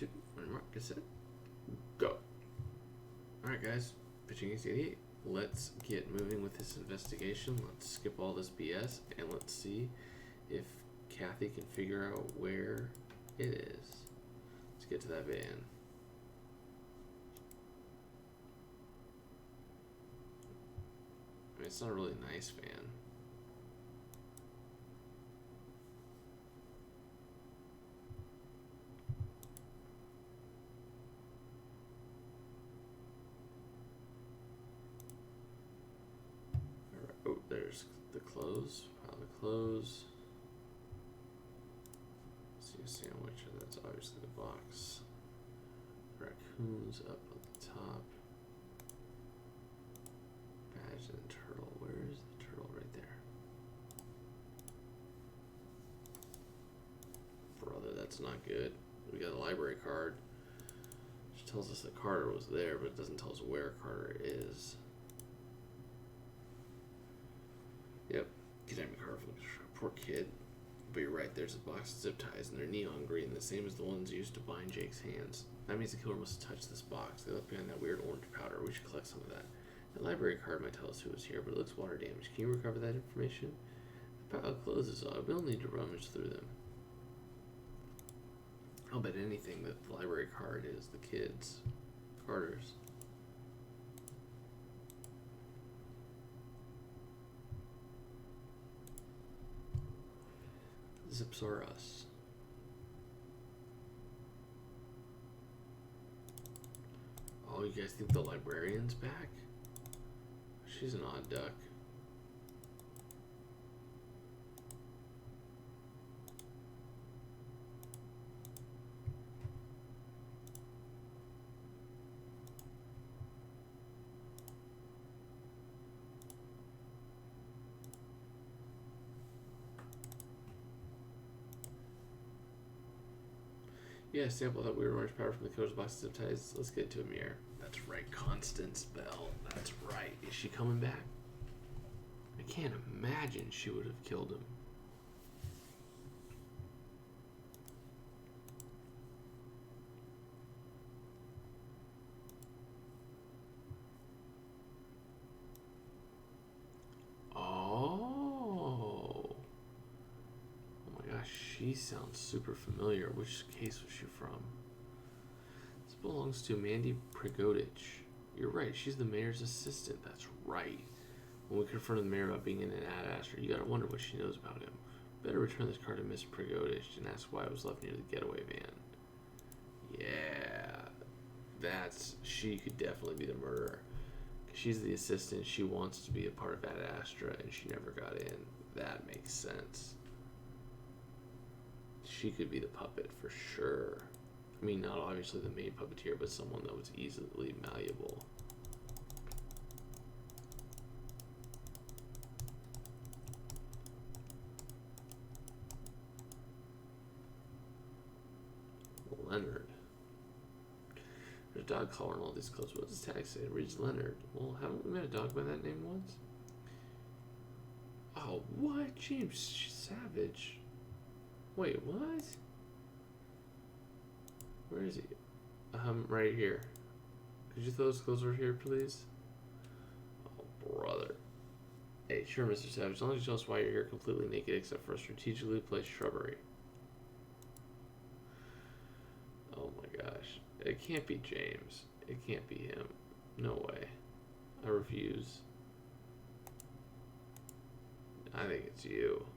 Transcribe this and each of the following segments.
2, 1, mark, get set, go. Alright guys, pitching against 88. Let's get moving with this investigation. Let's skip all this BS and let's see if Kathy can figure out where it is. Let's get to that van. I mean, it's not a really nice van. Oh, there's the clothes. Pile of clothes. See a sandwich, and that's obviously the box. Raccoons up on the top. Badge and turtle. Where is the turtle? Right there. Brother, that's not good. We got a library card. Which tells us that Carter was there, but it doesn't tell us where Carter is. Yep, kidnapping Carter. Poor kid. But you're right, there's a box of zip ties, and they're neon green, the same as the ones used to bind Jake's hands. That means the killer must have touched this box. They left behind that weird orange powder. We should collect some of that. The library card might tell us who was here, but it looks water damaged. Can you recover that information? The pile of clothes is odd. We'll need to rummage through them. I'll bet anything that the library card is the kid's. Carter's. Zips are us. Oh, you guys think the librarian's back? She's an odd duck. Yeah, sample that weird orange powder from the coach box of zip ties. Let's get to a mirror. That's right, Constance Bell. That's right. Is she coming back? I can't imagine she would have killed him. She sounds super familiar. Which case was she from? This belongs to Mandy Prigodich. You're right, she's the mayor's assistant. That's right. When we confronted the mayor about being in an ad astra, you gotta wonder what she knows about him. Better return this card to Miss Prigodich and ask why it was left near the getaway van. Yeah, she could definitely be the murderer. She's the assistant. She wants to be a part of ad astra, and she never got in. That makes sense. She could be the puppet for sure. I mean, not obviously the main puppeteer, but someone that was easily malleable. Leonard. There's a dog collar in all these clothes. What does this tag say? It reads Leonard. Well, haven't we met a dog by that name once? Oh, what? James Savage. Wait, what? Where is he? Right here. Could you throw those clothes over here, please? Oh, brother. Hey, sure, Mr. Savage. As long as you tell us why you're here completely naked except for a strategically placed shrubbery. Oh my gosh. It can't be James. It can't be him. No way. I refuse. I think it's you.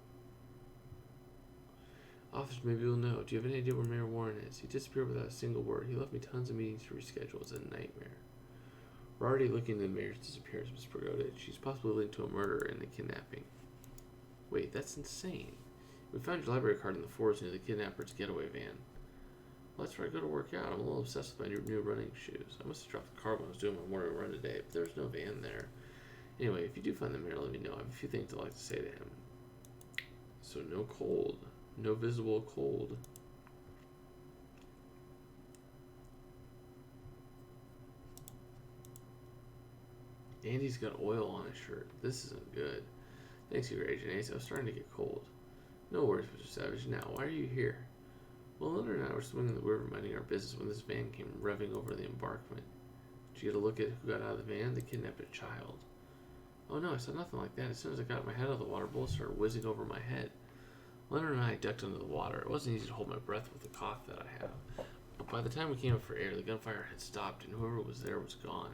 Officers, maybe you'll know. Do you have any idea where Mayor Warren is? He disappeared without a single word. He left me tons of meetings to reschedule. It's a nightmare. We're already looking into the mayor's disappearance, Ms. Prigodich. She's possibly linked to a murder and a kidnapping. Wait, that's insane. We found your library card in the forest near the kidnapper's getaway van. Well, that's where I go to work out. I'm a little obsessed with my new running shoes. I must have dropped the car when I was doing my morning run today, but there's no van there. Anyway, if you do find the mayor, let me know. I have a few things I'd like to say to him. So no cold. No visible cold. Andy's got oil on his shirt. This isn't good. Thanks, you, Agent Ace. I was starting to get cold. No worries, Mr. Savage. Now, why are you here? Well, Leonard and I were swimming in the river minding our business when this van came revving over the embankment. Did you get a look at who got out of the van? They kidnapped a child. Oh no, I saw nothing like that. As soon as I got my head out of the water, bullets started whizzing over my head. Leonard and I ducked under the water. It wasn't easy to hold my breath with the cough that I have. But by the time we came up for air, the gunfire had stopped and whoever was there was gone.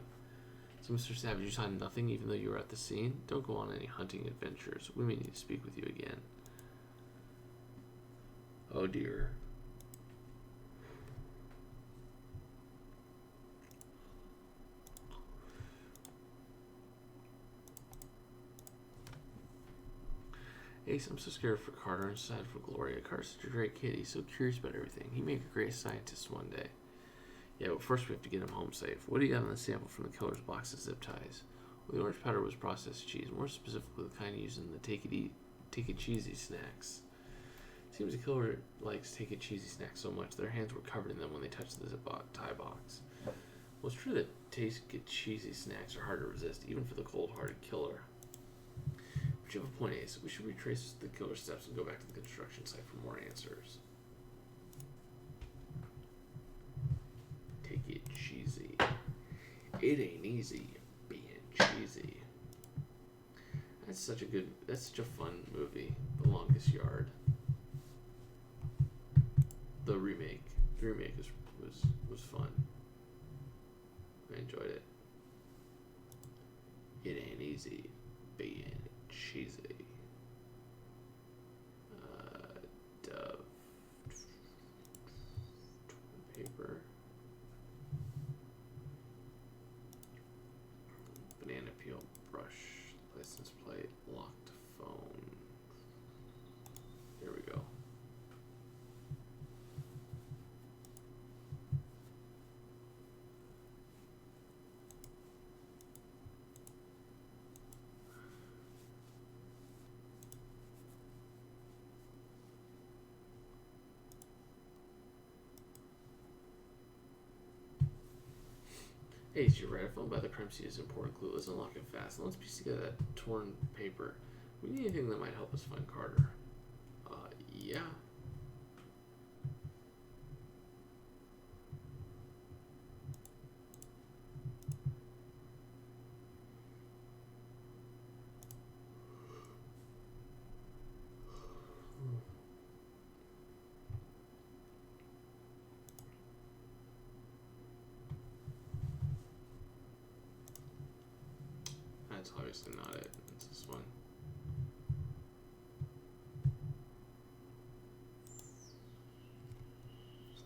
So, Mr. Savage, you saw nothing even though you were at the scene? Don't go on any hunting adventures. We may need to speak with you again. Oh dear. Ace, I'm so scared for Carter and sad for Gloria. Carter's such a great kid. He's so curious about everything. He'd make a great scientist one day. Yeah, but first we have to get him home safe. What do you got on the sample from the killer's box of zip ties? Well, the orange powder was processed cheese, more specifically the kind used in the take it cheesy snacks. Seems the killer likes take it cheesy snacks so much their hands were covered in them when they touched the zip tie box. Well, it's true that take it cheesy snacks are hard to resist, even for the cold-hearted killer. But you have a point, Ace. We should retrace the killer's steps and go back to the construction site for more answers. Take it cheesy. It ain't easy being cheesy. That's such a fun movie. The Longest Yard. The remake was fun. I enjoyed it. It ain't easy being cheesy. Dove. Paper. Banana peel brush. License plate. Locked phone. Here we go. Ace, you're right. I found by the crime scene is an important clue. Let's unlock it fast. And let's piece together that torn paper. We need anything that might help us find Carter. Yeah. That's obviously not it. It's this one.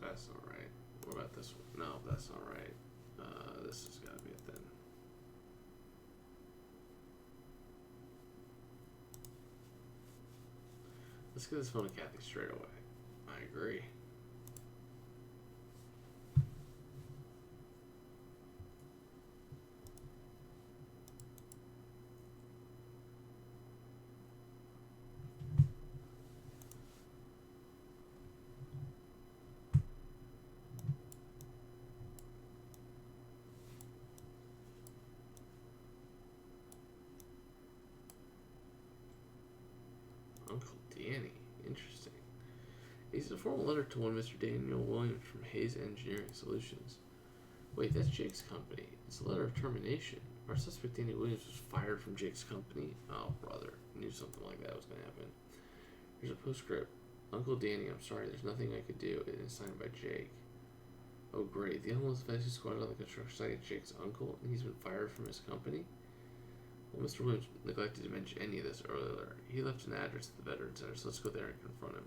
That's not right. What about this one? No, that's not right. This has got to be it then. Let's get this phone to Kathy straight away. I agree. Uncle Danny. Interesting. It's a formal letter to one Mr. Daniel Williams from Hayes Engineering Solutions. Wait, that's Jake's company. It's a letter of termination. Our suspect Danny Williams was fired from Jake's company. Oh, brother. I knew something like that was going to happen. Here's a postscript. Uncle Danny, I'm sorry. There's nothing I could do. It is signed by Jake. Oh, great. The homeless vet who squatted on the construction site is Jake's uncle, and he's been fired from his company? Well, Mr. Williams neglected to mention any of this earlier. He left an address at the Veterans Center, so let's go there and confront him.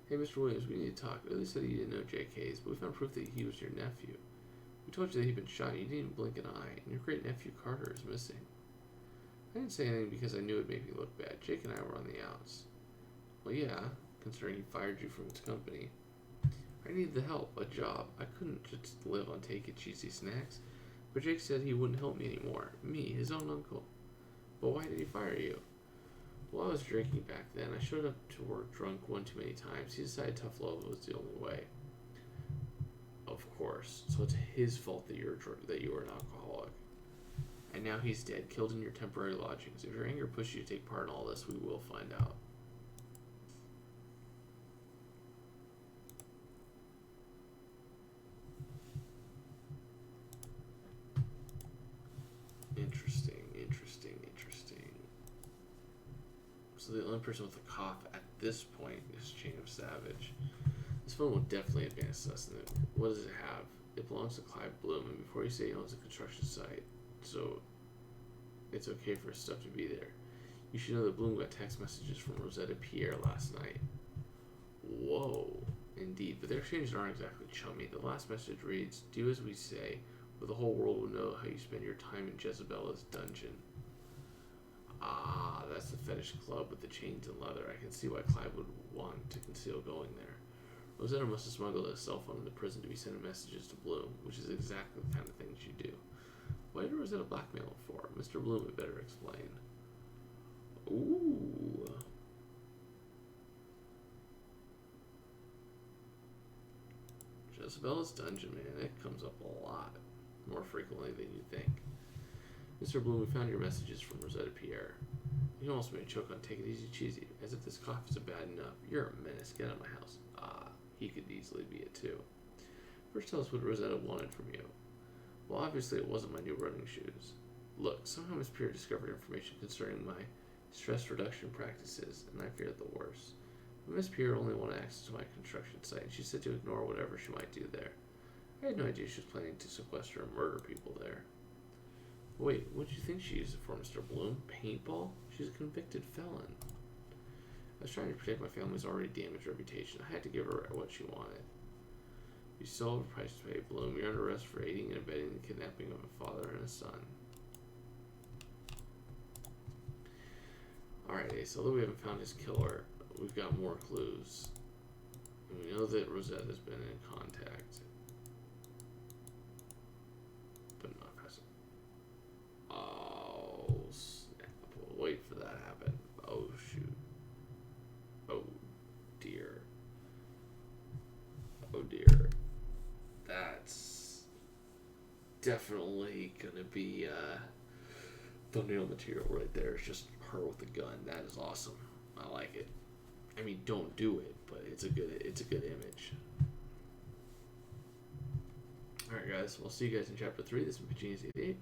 Hey, Mr. Williams, we need to talk. Earlier said you didn't know Jake Hayes, but we found proof that he was your nephew. We told you that he'd been shot, and you didn't even blink an eye, and your great nephew Carter is missing. I didn't say anything because I knew it'd make me look bad. Jake and I were on the outs. Well, yeah, considering he fired you from his company. I needed the help, a job. I couldn't just live on take it cheesy snacks. But Jake said he wouldn't help me anymore. Me, his own uncle. But why did he fire you? Well, I was drinking back then. I showed up to work drunk one too many times. He decided tough love was the only way. Of course. worse. So it's his fault that you were an alcoholic. And now he's dead, killed in your temporary lodgings. If your anger pushes you to take part in all this, we will find out. Interesting. So the only person with a cough at this point is Chain of Savage. This phone will definitely advance us. What does it have? It belongs to Clive Bloom, and before you say he owns a construction site, so it's okay for his stuff to be there. You should know that Bloom got text messages from Rosetta Pierre last night. Whoa. Indeed, but their exchanges aren't exactly chummy. The last message reads, "Do as we say, but the whole world will know how you spend your time in Jezabella's dungeon." Ah, that's the fetish club with the chains and leather. I can see why Clive would want to conceal going there. Rosetta must have smuggled a cell phone in the prison to be sending messages to Bloom, which is exactly the kind of thing you do. Why did Rosetta blackmail him for? Mr. Bloom had better explain. Ooh. Jezabella's dungeon, man, it comes up a lot. More frequently than you think. Mr. Bloom, we found your messages from Rosetta Pierre. You almost made a choke on Take It Easy Cheesy. As if this cough isn't bad enough. You're a menace. Get out of my house. Ah, he could easily be it too. First tell us what Rosetta wanted from you. Well, obviously it wasn't my new running shoes. Look, somehow Miss Pierre discovered information concerning my stress reduction practices, and I feared the worst. But Miss Pierre only wanted access to my construction site, and she said to ignore whatever she might do there. I had no idea she was planning to sequester and murder people there. Wait, what did you think she used it for, Mr. Bloom? Paintball? She's a convicted felon. I was trying to protect my family's already damaged reputation. I had to give her what she wanted. You still have a price to pay, Bloom. You're under arrest for aiding and abetting the kidnapping of a father and a son. Alright, Ace. Although we haven't found his killer, we've got more clues. And we know that Rosetta's been in contact. But not present. Oh, snap. We'll wait for that to happen. Oh, shoot. Oh, dear. Oh, dear. That's definitely gonna be thumbnail material right there. It's just her with a gun. That is awesome. I like it. I mean, don't do it, but it's a good image. Alright guys, we'll see you guys in chapter 3. This is Genius 88.